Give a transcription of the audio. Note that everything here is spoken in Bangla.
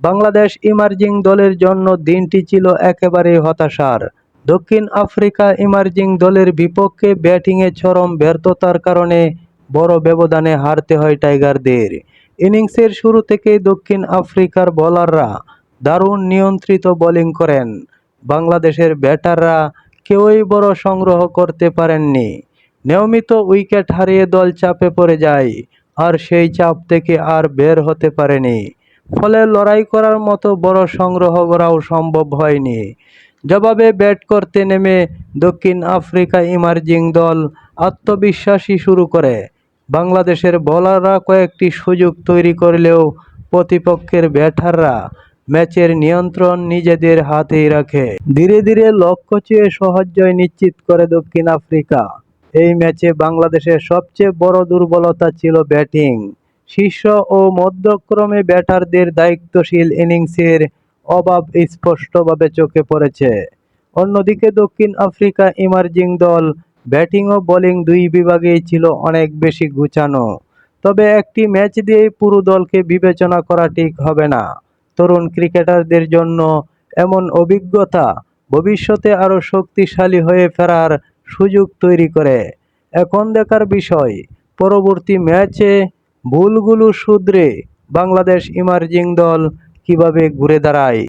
বাংলাদেশ ইমার্জিং দলের জন্য দিনটি ছিল একেবারেই হতাশার। দক্ষিণ আফ্রিকা ইমার্জিং দলের বিপক্ষে ব্যাটিংয়ে চরম ব্যর্থতার কারণে বড় ব্যবধানে হারতে হয় টাইগারদের। ইনিংসের শুরু থেকেই দক্ষিণ আফ্রিকার বোলাররা দারুণ নিয়ন্ত্রিত বোলিং করেন। বাংলাদেশের ব্যাটাররা কেউই বড় সংগ্রহ করতে পারেননি। নিয়মিত উইকেট হারিয়ে দল চাপে পড়ে যায়, আর সেই চাপ থেকে আর বের হতে পারেনি। ফলে লড়াই করার মতো বড় সংগ্রহ করাও সম্ভব হয়নি। জবাবে ব্যাট করতে নেমে দক্ষিণ আফ্রিকা ইমার্জিং দল আত্মবিশ্বাসী শুরু করে। বাংলাদেশের বোলাররা কয়েকটি সুযোগ তৈরি করলেও প্রতিপক্ষের ব্যাটাররা ম্যাচের নিয়ন্ত্রণ নিজেদের হাতেই রাখে। ধীরে ধীরে লক্ষ্য চেয়ে সহজ জয় নিশ্চিত করে দক্ষিণ আফ্রিকা। এই ম্যাচে বাংলাদেশের সবচেয়ে বড় দুর্বলতা ছিল ব্যাটিং। শীর্ষ ও মধ্যক্রমে ব্যাটারদের দায়িত্বশীল ইনিংসের অভাব স্পষ্টভাবে চোখে পড়েছে। অন্যদিকে দক্ষিণ আফ্রিকা ইমার্জিং দল ব্যাটিং ও বোলিং দুই বিভাগেই ছিল অনেক বেশি গুছানো। তবে একটি ম্যাচ দিয়েই পুরো দলকে বিবেচনা করা ঠিক হবে না। তরুণ ক্রিকেটারদের জন্য এমন অভিজ্ঞতা ভবিষ্যতে আরও শক্তিশালী হয়ে ফেরার সুযোগ তৈরি করে। এখন দেখার বিষয়, পরবর্তী ম্যাচে ভুলগুলো শুধরে বাংলাদেশ ইমার্জিং দল কিভাবে ঘুরে দাঁড়ায়।